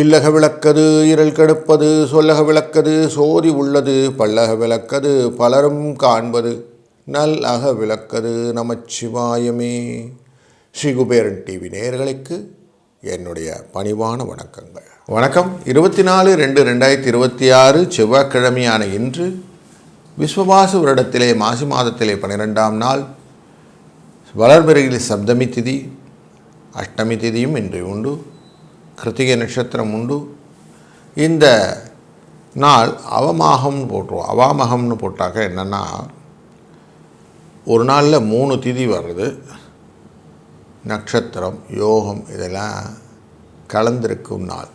இல்லக விளக்கது இருள் கெடுப்பது, சொல்லக விளக்கது சோதி உள்ளது, பல்லக விளக்கது பலரும் காண்பது, நல்லக விளக்கது நமச்சிவாயமே. ஸ்ரீ குபேரன் டிவி நேயர்களுக்கு என்னுடைய பணிவான வணக்கங்கள். வணக்கம். 24/2/2026 செவ்வாய்க்கிழமையான இன்று விஸ்வவாசு வருடத்திலே மாசி மாதத்திலே 12ஆம் நாள் வளர்பிறையில் சப்தமி திதி, அஷ்டமி திதியும் இன்று உண்டு, கிருத்திகை நட்சத்திரம் உண்டு. இந்த நாள் அவமாகம்னு போட்டுருவோம். அவாமகம்னு போட்டாக்க என்னென்னா, ஒரு நாளில் 3 திதி வருது, நட்சத்திரம் யோகம் இதெல்லாம் கலந்திருக்கும் நாள்.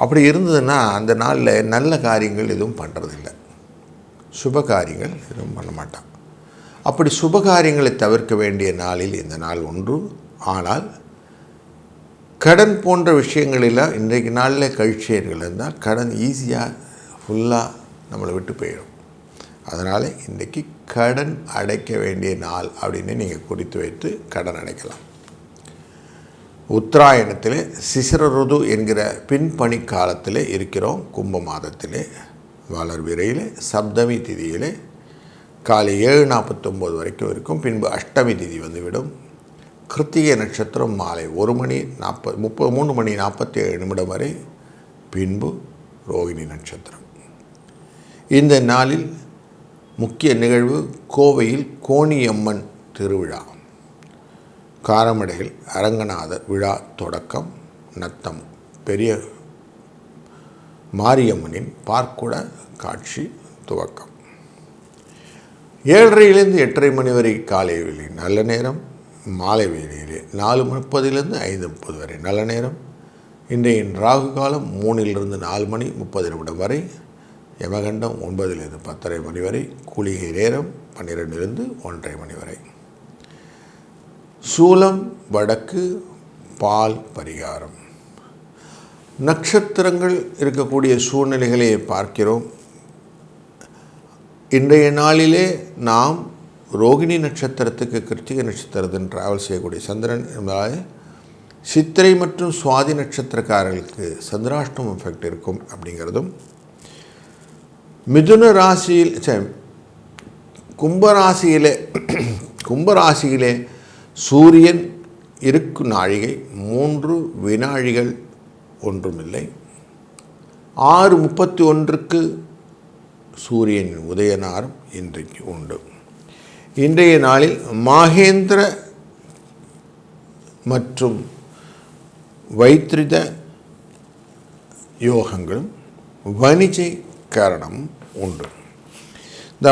அப்படி இருந்ததுன்னா அந்த நாளில் நல்ல காரியங்கள் எதுவும் பண்ணுறதில்லை, சுப காரியங்கள் எதுவும் பண்ண மாட்டான். அப்படி சுப காரியங்களை தவிர்க்க வேண்டிய நாளில் இந்த நாள் ஒன்று. ஆனால் கடன் போன்ற விஷயங்களெல்லாம் இன்றைக்கு நாளில் கழிச்சியர்கள் இருந்தால் கடன் ஈஸியாக ஃபுல்லாக நம்மளை விட்டு போயிடும். அதனால் இன்றைக்கி கடன் அடைக்க வேண்டிய நாள் அப்படின்னு நீங்கள் குறித்து வைத்து கடன் அடைக்கலாம். உத்தராயணத்தில் சிசிர ருது என்கிற பின்பணி காலத்தில் இருக்கிறோம். கும்ப மாதத்திலே வளர்பிறையில் சப்தமி திதியில் காலை 7:49 வரைக்கும் இருக்கும். பின்பு அஷ்டமி திதி வந்துவிடும். கிருத்திகை நட்சத்திரம் மாலை 3:47 வரை, பின்பு ரோகிணி நட்சத்திரம். இந்த நாளில் முக்கிய நிகழ்வு கோவையில் கோணியம்மன் திருவிழா, காரமடையில் அரங்கநாதர் விழா தொடக்கம், நத்தம் பெரிய மாரியம்மனின் பார்க்குட காட்சி துவக்கம். 7:30 8:30 மணி வரை காலை வேளை நல்ல நேரம், மாலை வேளையிலே 4:30 5:30 வரை நல்ல நேரம். இன்றைய ராகு காலம் 3 4 மணி 30 வரை, யமகண்டம் 9 10:30 மணி வரை, குளிகை நேரம் 12 1:30 மணி வரை. சூலம் வடக்கு, பால் பரிகாரம். நட்சத்திரங்கள் இருக்கக்கூடிய சூழ்நிலைகளை பார்க்கிறோம். இன்றைய நாளிலே நாம் ரோகிணி நட்சத்திரத்துக்கு கிருத்திகை நட்சத்திரத்தின் டிராவல் செய்யக்கூடிய சந்திரன் என்பதால் சித்திரை மற்றும் சுவாதி நட்சத்திரக்காரர்களுக்கு சந்திராஷ்டம் எஃபெக்ட் இருக்கும் அப்படிங்கிறதும், மிதுன ராசியில் கும்பராசியிலே சூரியன் இருக்கும் நாழிகை 3 வினாழிகள் ஒன்றுமில்லை. 6:31 சூரியனின் உதயநாரம் இன்றைக்கு உண்டு. இன்றைய நாளில் மாகேந்திர மற்றும் வைத்திரித யோகங்களும் வணிஜை காரணமும் உண்டு. இந்த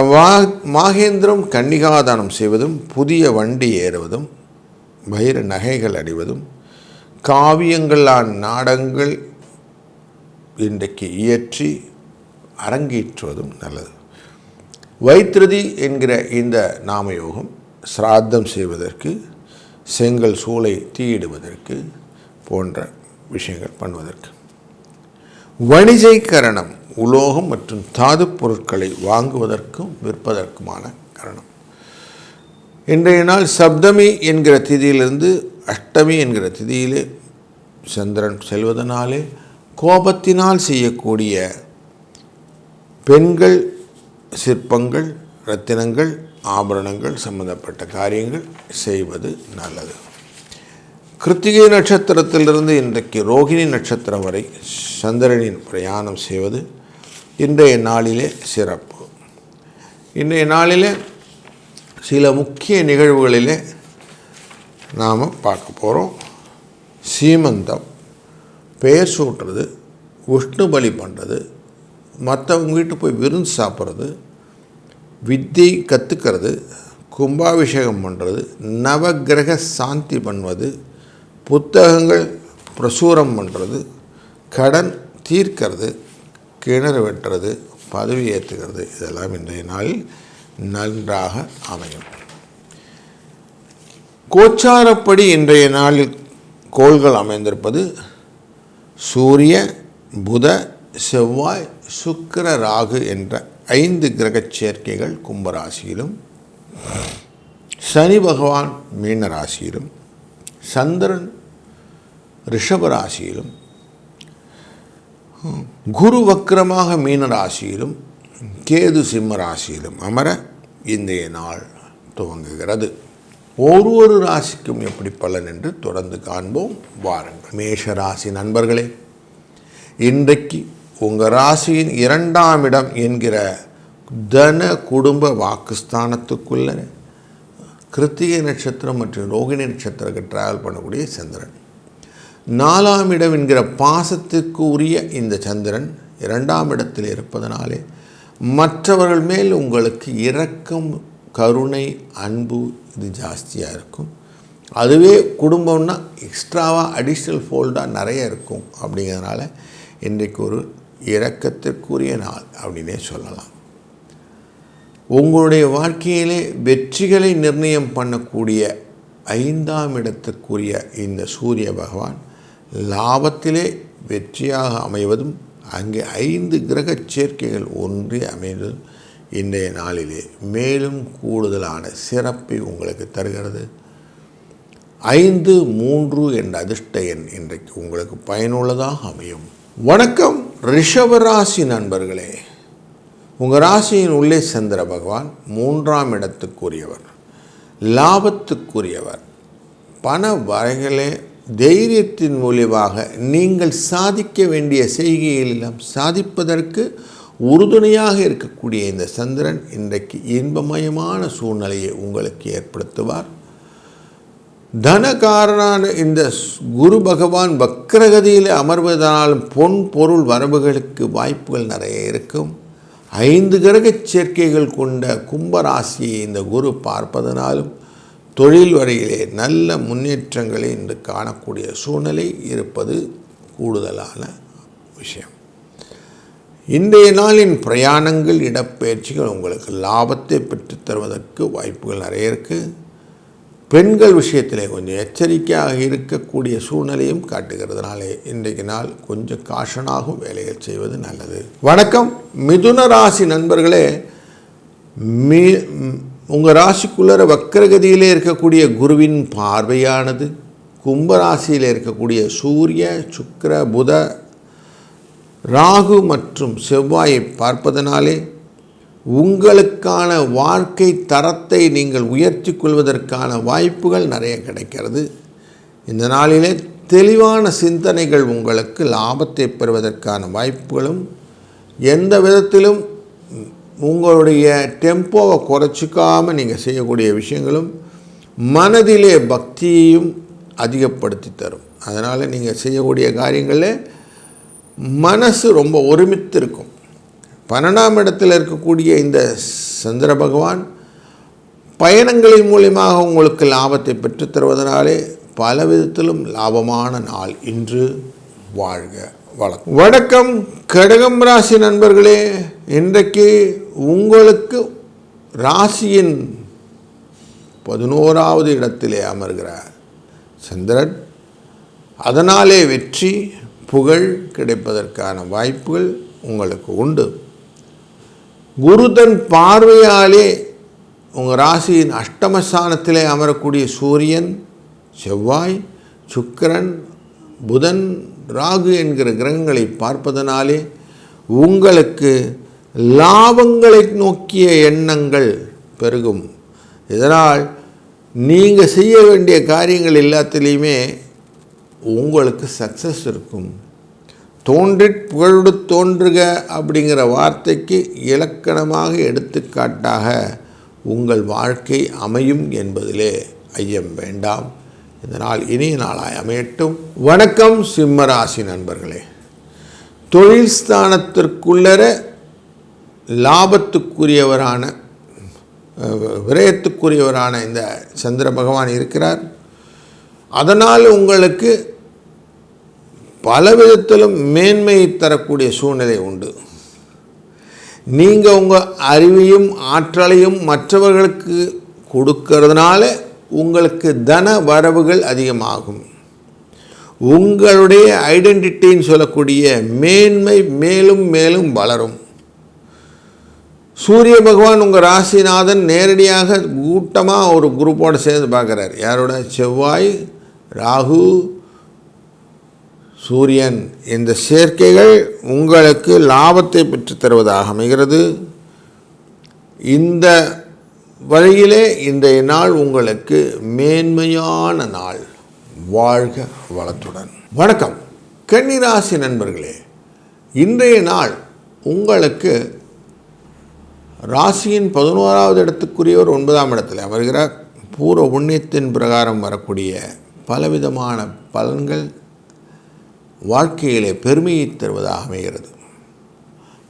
மாகேந்திரம் கன்னிகாதானம் செய்வதும், புதிய வண்டி ஏறுவதும், வைர நகைகள் அணிவதும், காவியங்களான நாடகங்கள் இன்றைக்கு இயற்றி அரங்கேற்றுவதும் நல்லது. வைத்திருதி என்கிற இந்த நாமயோகம் சிராத்தம் செய்வதற்கு, செங்கல் சூளை தீயிடுவதற்கு போன்ற விஷயங்கள் பண்ணுவதற்கு. வணிஜை கரணம் உலோகம் மற்றும் தாது பொருட்களை வாங்குவதற்கும் விற்பதற்குமான கரணம். இன்றைய நாள் சப்தமி என்கிற திதியிலிருந்து அஷ்டமி என்கிற திதியிலே சந்திரன் செல்வதனாலே கோபத்தினால் செய்யக்கூடிய பெண்கள் சிற்பங்கள், ரத்தினங்கள், ஆபரணங்கள் சம்பந்தப்பட்ட காரியங்கள் செய்வது நல்லது. கிருத்திகை நட்சத்திரத்திலிருந்து இன்றைக்கு ரோகிணி நட்சத்திரம் வரை சந்திரனின் பிரயாணம் செய்வது இன்றைய நாளிலே சிறப்பு. இன்றைய நாளிலே சில முக்கிய நிகழ்வுகளிலே நாம் பார்க்க போகிறோம். சீமந்தம், பெயர் சூட்டுறது, விஷ்ணு பலி பண்ணுறது, மற்றவங்க வீட்டு போய் விருந்து சாப்பிட்றது, வித்தை கற்றுக்கிறது, கும்பாபிஷேகம் பண்ணுறது, நவகிரக சாந்தி பண்ணுவது, புத்தகங்கள் பிரசுரம் பண்ணுறது, கடன் தீர்க்கிறது, கிணறு வெட்டுறது, பதவி ஏற்றுக்கிறது, இதெல்லாம் இன்றைய நாளில் நன்றாக அமையும். கோச்சாரப்படி இன்றைய நாளில் கோள்கள் அமைந்திருப்பது சூரிய, புத, செவ்வாய், சுக்கிர, ராகு என்ற 5 கிரக சேர்க்கைகள் கும்பராசியிலும், சனி பகவான் மீன ராசியிலும், சந்திரன் ரிஷப ராசியிலும், குரு வக்ரமாக மீன ராசியிலும், கேது சிம்ம ராசியிலும் அமர இன்றைய நாள் துவங்குகிறது. ஒரு ராசிக்கும் எப்படி பலன் என்று தொடர்ந்து காண்போம் வாருங்கள். மேஷ ராசி நண்பர்களே, இன்றைக்கு உங்கள் ராசியின் 2ஆம் இடம் என்கிற தன குடும்ப வாக்குஸ்தானத்துக்குள்ள கிருத்திகை நட்சத்திரம் மற்றும் ரோகிணி நட்சத்திரத்துக்கு டிராவல் பண்ணக்கூடிய சந்திரன், 4ஆம் இடம் என்கிற பாசத்துக்கு உரிய இந்த சந்திரன் 2ஆம் இடத்தில் இருப்பதனாலே மற்றவர்கள் மேல் உங்களுக்கு இரக்கம், கருணை, அன்பு இது ஜாஸ்தியாக இருக்கும். அதுவே குடும்பம்னா எக்ஸ்ட்ராவாக அடிஷ்னல் ஃபோல்டாக நிறைய இருக்கும். அப்படிங்கிறதுனால இன்றைக்கு ஒரு இரக்கத்திற்குரிய நாள் அப்படின்னே சொல்லலாம். உங்களுடைய வாழ்க்கையிலே வெற்றிகளை நிர்ணயம் பண்ணக்கூடிய 5ஆம் இடத்திற்குரிய இந்த சூரிய பகவான் லாபத்திலே வெற்றியாக அமைவதும் அங்கே 5 கிரக சேர்க்கைகள் ஒன்றி அமைவதும் இன்றைய நாளிலே மேலும் கூடுதலான சிறப்பை உங்களுக்கு தருகிறது. 5, 3 என்ற அதிர்ஷ்ட எண் இன்றைக்கு உங்களுக்கு பயனுள்ளதாக அமையும். வணக்கம் ரிஷபராசி நண்பர்களே, உங்கள் ராசியின் உள்ளே சந்திர பகவான் 3ஆம் இடத்துக்குரியவர், லாபத்துக்குரியவர். பண வகைகளே தைரியத்தின் மூலியமாக நீங்கள் சாதிக்க வேண்டிய செய்கைகளெல்லாம் சாதிப்பதற்கு உறுதுணையாக இருக்கக்கூடிய இந்த சந்திரன் இன்றைக்கு இன்பமயமான சூழ்நிலையை உங்களுக்கு ஏற்படுத்துவார். தனகாரனான இந்த குரு பகவான் வக்ரகதியில் அமர்வதனாலும் பொன் பொருள் வரவுகளுக்கு வாய்ப்புகள் நிறைய இருக்கும். 5 கிரக சேர்க்கைகள் கொண்ட கும்பராசியை இந்த குரு பார்ப்பதனாலும் தொழில் வரையிலே நல்ல முன்னேற்றங்களை இன்று காணக்கூடிய சூழ்நிலை இருப்பது கூடுதலான விஷயம். இன்றைய நாளின் பிரயாணங்கள், இடப்பெயர்ச்சிகள் உங்களுக்கு லாபத்தை பெற்றுத் தருவதற்கு வாய்ப்புகள் நிறைய இருக்குது. பெண்கள் விஷயத்திலே கொஞ்சம் எச்சரிக்கையாக இருக்கக்கூடிய சூழ்நிலையும் காட்டுகிறதுனாலே இன்றைக்கு நாள் கொஞ்சம் காஷனாகவும் வேலைகள் செய்வது நல்லது. வணக்கம் மிதுன ராசி நண்பர்களே, உங்கள் ராசிக்குள்ளே வக்கரகதியிலே இருக்கக்கூடிய குருவின் பார்வையானது கும்பராசியில் இருக்கக்கூடிய சூரிய, சுக்கிர, புத, ராகு மற்றும் செவ்வாயை பார்ப்பதனாலே உங்களுக்கான வாழ்க்கை தரத்தை நீங்கள் உயர்த்தி கொள்வதற்கான வாய்ப்புகள் நிறைய கிடைக்கிறது. இந்த நாளிலே தெளிவான சிந்தனைகள் உங்களுக்கு லாபத்தை பெறுவதற்கான வாய்ப்புகளும், எந்த விதத்திலும் உங்களுடைய டெம்போவை குறைச்சிக்காமல் நீங்கள் செய்யக்கூடிய விஷயங்களும் மனதிலே பக்தியையும் அதிகப்படுத்தி தரும். அதனால் நீங்கள் செய்யக்கூடிய காரியங்களில் மனசு ரொம்ப ஒருமித்து இருக்கும். 12ஆம் இடத்தில் இருக்கக்கூடிய இந்த சந்திர பகவான் பயணங்களின் மூலியமாக உங்களுக்கு லாபத்தை பெற்றுத் தருவதனாலே பல விதத்திலும் லாபமான நாள் இன்று. வாழ்க வளம். வணக்கம் கடகம் ராசி நண்பர்களே, இன்றைக்கு உங்களுக்கு ராசியின் 11ஆவது இடத்திலே அமர்கிறார் சந்திரன். அதனாலே வெற்றி, புகழ் கிடைப்பதற்கான வாய்ப்புகள் உங்களுக்கு உண்டு. குரு தன் பார்வையாலே உங்கள் ராசியின் அஷ்டமஸ்தானத்திலே அமரக்கூடிய சூரியன், செவ்வாய், சுக்கிரன், புதன், ராகு என்கிற கிரகங்களை பார்ப்பதனாலே உங்களுக்கு லாபங்களை நோக்கிய எண்ணங்கள் பெருகும். இதனால் நீங்கள் செய்ய வேண்டிய காரியங்கள் எல்லாத்துலேயுமே உங்களுக்கு சக்ஸஸ் இருக்கும். தோன்றிற் புகழோடு தோன்றுக அப்படிங்கிற வார்த்தைக்கு இலக்கணமாக எடுத்துக்காட்டாக உங்கள் வாழ்க்கை அமையும் என்பதிலே ஐயம் வேண்டாம். இந்த நாள் இனிய நாளாய் அமையட்டும். வணக்கம் சிம்மராசி நண்பர்களே, தொழில் ஸ்தானத்திற்குள்ளர லாபத்துக்குரியவரான விரயத்துக்குரியவரான இந்த சந்திர பகவான் இருக்கிறார். அதனால் உங்களுக்கு பல விதத்திலும் மேன்மையை தரக்கூடிய சூழ்நிலை உண்டு. நீங்கள் உங்கள் அறிவையும் ஆற்றலையும் மற்றவர்களுக்கு கொடுக்கறதுனால உங்களுக்கு தன வரவுகள் அதிகமாகும். உங்களுடைய ஐடென்டிட்டின்னு சொல்லக்கூடிய மேன்மை மேலும் மேலும் வளரும். சூரிய பகவான் உங்கள் ராசிநாதன் நேரடியாக கூட்டமாக ஒரு குரூப்போடு சேர்ந்து பார்க்குறார். யாரோட? செவ்வாய், ராகு, சூரியன். இந்த சேர்க்கைகள் உங்களுக்கு லாபத்தை பெற்றுத் தருவதாக அமைகிறது. இந்த வழியிலே இன்றைய நாள் உங்களுக்கு மேன்மையான நாள். வாழ்க வளத்துடன். வணக்கம் கன்னிராசி நண்பர்களே. இன்றைய நாள் உங்களுக்கு ராசியின் 11வது இடத்துக்குரியவர் 9ஆம் இடத்தில் அமர்கிறார். பூர்வ புண்ணியத்தின் பிரகாரம் வரக்கூடிய பலவிதமான பலன்கள் வாழ்க்கையிலே பெருமையை தருவதாக அமைகிறது.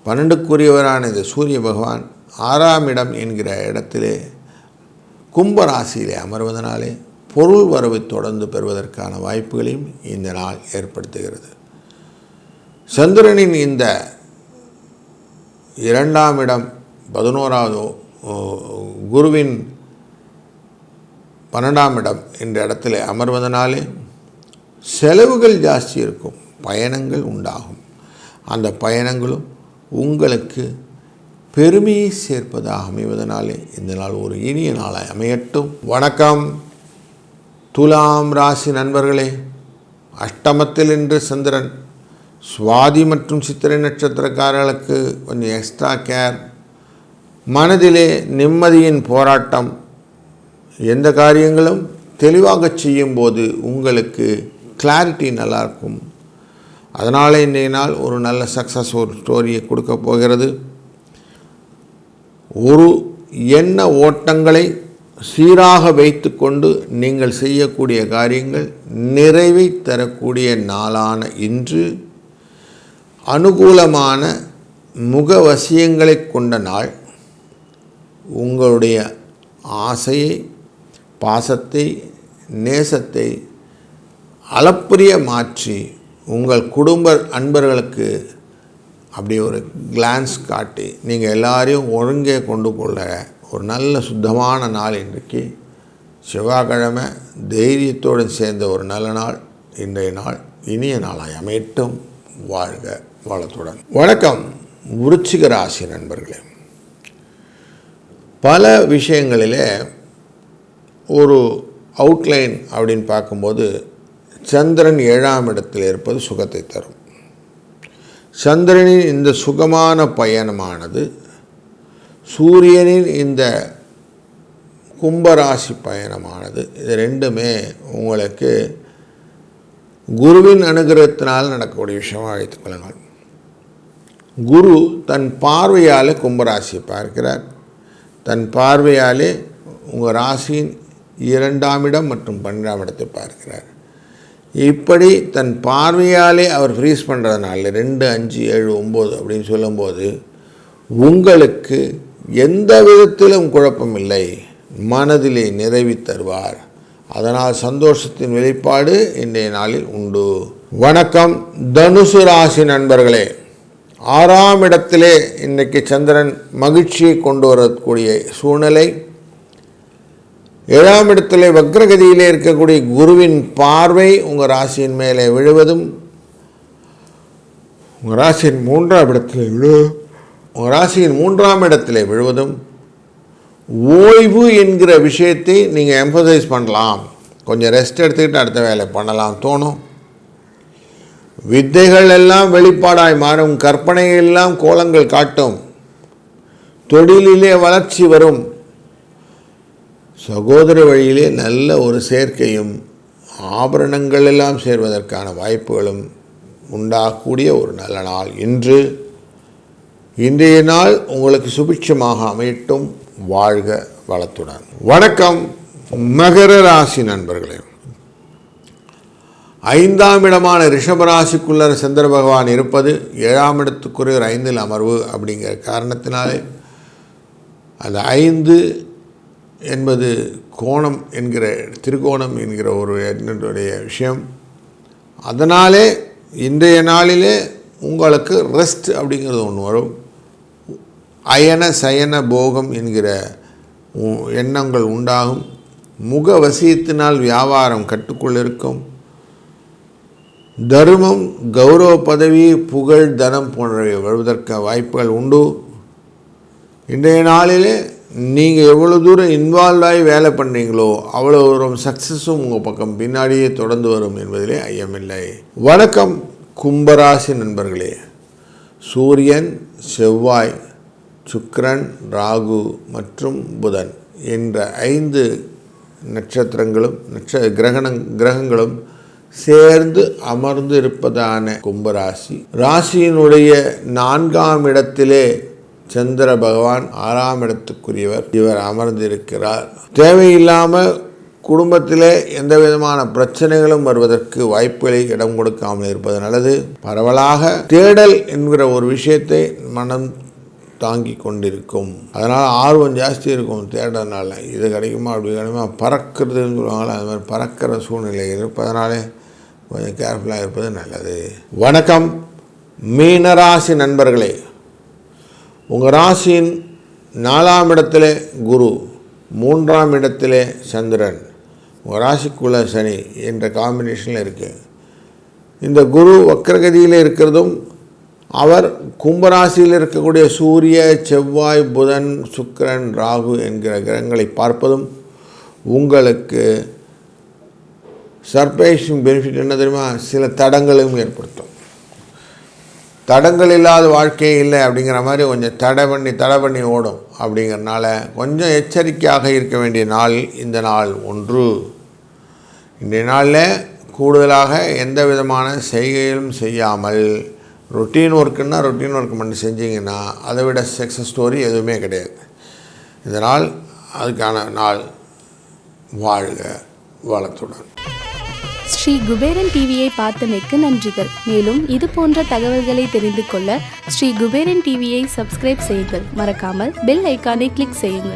12க்குரியவரான இந்த சூரிய பகவான் 6ஆம் இடம் என்கிற இடத்திலே கும்பராசியிலே அமர்வதனாலே பொருள் வரவை தொடர்ந்து பெறுவதற்கான வாய்ப்புகளையும் இந்த நாள் ஏற்படுத்துகிறது. சந்திரனின் இந்த 2ஆம் இடம் 11வது குருவின் 12ஆம் இடம் என்ற இடத்திலே அமர்வதனாலே செலவுகள் ஜாஸ்தி இருக்கும், பயணங்கள் உண்டாகும். அந்த பயணங்களும் உங்களுக்கு பெருமையை சேர்ப்பதாக அமைவதனாலே இந்த நாள் ஒரு இனிய நாளாய் அமையட்டும். வணக்கம் துலாம் ராசி நண்பர்களே. அஷ்டமத்தில் இன்று சந்திரன். சுவாதி மற்றும் சித்திரை நட்சத்திரக்காரர்களுக்கு கொஞ்சம் எக்ஸ்ட்ரா கேர். மனதிலே நிம்மதியின் போராட்டம். எந்த காரியங்களும் தெளிவாக செய்யும்போது உங்களுக்கு கிளாரிட்டி நல்லாயிருக்கும். அதனால் இன்றைய நாள் ஒரு நல்ல சக்ஸஸ் ஒரு ஸ்டோரியை கொடுக்க போகிறது. ஒரு எண்ண ஓட்டங்களை சீராக வைத்து கொண்டு நீங்கள் செய்யக்கூடிய காரியங்கள் நிறைவை தரக்கூடிய நாளான இன்று அனுகூலமான முகவசியங்களை கொண்ட நாள். உங்களுடைய ஆசையை, பாசத்தை, நேசத்தை அளப்பரிய மாற்றி உங்கள் குடும்ப அன்பர்களுக்கு அப்படி ஒரு கிளான்ஸ் காட்டி நீங்கள் எல்லாரையும் ஒழுங்கே கொண்டு கொள்ள ஒரு நல்ல சுத்தமான நாள். இன்றைக்கு செவ்வாய்க்கிழமை தைரியத்தோடு சேர்ந்த ஒரு நல்ல நாள். இன்றைய நாள் இனிய நாளாய் அமையட்டும். வாழ்க வளத்துடன். வணக்கம் விருச்சிக ராசி நண்பர்களே. பல விஷயங்களிலே ஒரு அவுட்லைன் அப்படின்னு பார்க்கும்போது சந்திரன் 7ஆம் இடத்தில் இருப்பது சுகத்தை தரும். சந்திரனின் இந்த சுகமான பயணமானது சூரியனின் இந்த கும்பராசி பயணமானது, இது ரெண்டுமே உங்களுக்கு குருவின் அனுகிரகத்தினால் நடக்கக்கூடிய விஷயமாக வைத்துக் கொள்ளுங்கள். குரு தன் பார்வையாலே கும்பராசியை பார்க்கிறார். தன் பார்வையாலே உங்கள் ராசியின் 2ஆம் இடம் மற்றும் 12ஆம் இடத்தை பார்க்கிறார். இப்படி தன் பார்வையாலே அவர் ஃப்ரீஸ் பண்ணுறதுனால 2, 5, 7, 9 அப்படின்னு சொல்லும்போது உங்களுக்கு எந்த விதத்திலும் குழப்பம் இல்லை, மனதிலே நிறைவி தருவார். அதனால் சந்தோஷத்தின் வெளிப்பாடு இன்றைய நாளில் உண்டு. வணக்கம் தனுசு ராசி நண்பர்களே. 6ஆம் இடத்திலே இன்றைக்கு சந்திரன் மகிழ்ச்சியை கொண்டு வரக்கூடிய சூழ்நிலை. 7ஆம் இடத்திலே வக்ரகதியிலே இருக்கக்கூடிய குருவின் பார்வை உங்கள் ராசியின் மேலே விழுவதும், உங்கள் ராசியின் 3ஆம் இடத்திலே விழுவதும், ஓய்வு என்கிற விஷயத்தை நீங்கள் எம்பசைஸ் பண்ணலாம். கொஞ்சம் ரெஸ்ட் எடுத்துக்கிட்டு அடுத்த வேலை பண்ணலாம் தோணும். வித்தைகள் எல்லாம் வெளிப்பாடாய் மாறும். கற்பனைகள் எல்லாம் கோலங்கள் காட்டும். தொழிலிலே வளர்ச்சி வரும். சகோதர வழியிலே நல்ல ஒரு சேர்க்கையும் ஆபரணங்கள் எல்லாம் சேர்வதற்கான வாய்ப்புகளும் உண்டாகக்கூடிய ஒரு நல்ல நாள் இன்று. இன்றைய நாள் உங்களுக்கு சுபிட்சமாக அமையட்டும். வாழ்க வளத்துடன். வணக்கம் மகர ராசி நண்பர்களே. 5ஆம் இடமான ரிஷபராசிக்குள்ள சந்திர பகவான் இருப்பது 7ஆம் இடத்துக்குரிய 5இல் அமர்வு அப்படிங்கிற காரணத்தினாலே அந்த 5 என்பது கோணம் என்கிற திருக்கோணம் என்கிற ஒரு என்னுடைய விஷயம். அதனாலே இன்றைய நாளிலே உங்களுக்கு ரெஸ்ட் அப்படிங்கிறது ஒன்று வரும். அயன சயன போகம் என்கிற எண்ணங்கள் உண்டாகும். முக வசியத்தினால் வியாபாரம் கட்டுக்குள் இருக்கும். தர்மம், கௌரவ பதவி, புகழ், தனம் போன்றவை வருவதற்கு வாய்ப்புகள் உண்டு. இன்றைய நாளிலே நீங்கள் எவ்வளோ தூரம் இன்வால்வாகி வேலை பண்ணீங்களோ அவ்வளோ தூரம் சக்ஸஸும் உங்கள் பக்கம் பின்னாடியே தொடர்ந்து வரும் என்பதிலே ஐயமில்லை. வணக்கம் கும்பராசி நண்பர்களே. சூரியன், செவ்வாய், சுக்கிரன், ராகு மற்றும் புதன் என்ற 5 நட்சத்திரங்களும் கிரகங்களும் சேர்ந்து அமர்ந்து இருப்பதான கும்பராசி. ராசியினுடைய 4ஆம் இடத்திலே சந்திர பகவான் 6ஆம் இடத்துக்குரியவர். இவர் அமர்ந்திருக்கிறார். தேவையில்லாமல் குடும்பத்திலே எந்த விதமான பிரச்சனைகளும் வருவதற்கு வாய்ப்புகளை இடம் கொடுக்காமல் இருப்பது நல்லது. பரவலாக தேடல் என்கிற ஒரு விஷயத்தை மனம் தாங்கி கொண்டிருக்கும். அதனால் ஆர்வம் ஜாஸ்தி இருக்கும். தேடுறதுனால இது கிடைக்குமா அப்படி கிடைக்குமா பறக்கிறதுன்னு சொல்லுவாங்களே, அது மாதிரி பறக்கிற சூழ்நிலை இருப்பதனாலே கொஞ்சம் கேர்ஃபுல்லாக இருப்பது நல்லது. வணக்கம் மீனராசி நண்பர்களே. உங்கள் ராசியின் 4ஆம் இடத்திலே குரு, 3ஆம் இடத்திலே சந்திரன், உங்கள் ராசிக்குள்ள சனி என்ற காம்பினேஷனில் இருக்குது. இந்த குரு வக்ரகதியில் இருக்கிறதும் அவர் கும்பராசியில் இருக்கக்கூடிய சூரிய, செவ்வாய், புதன், சுக்கிரன், ராகு என்கிற கிரகங்களை பார்ப்பதும் உங்களுக்கு சர்ப்ரைசிங் பெனிஃபிட் என்ன தெரியுமா? சில தடங்களும் ஏற்படுத்தும். தடங்கள் இல்லாத வாழ்க்கையே இல்லை அப்படிங்கிற மாதிரி கொஞ்சம் தடை பண்ணி ஓடும். அப்படிங்கிறனால கொஞ்சம் எச்சரிக்கையாக இருக்க வேண்டிய நாள் இந்த நாள். ஒன்று, இன்றைய நாளில் கூடுதலாக எந்த விதமான செய்கைகளும் செய்யாமல் ரொட்டீன் ஒர்க்குன்னா ரொட்டீன் ஒர்க் மட்டும் செஞ்சிங்கன்னா அதை விட சக்ஸஸ் ஸ்டோரி எதுவுமே கிடையாது. இதனால் அதுக்கான நாள். வாழ்க வளத்துடன். ஸ்ரீ குபேரன் டிவியை பார்த்தமைக்கு நன்றிகள். மேலும் இது போன்ற தகவல்களை தெரிந்து கொள்ள ஸ்ரீ குபேரன் டிவியை சப்ஸ்கிரைப் செய்யுங்கள். மறக்காமல் பெல் ஐக்கானை கிளிக் செய்யுங்கள்.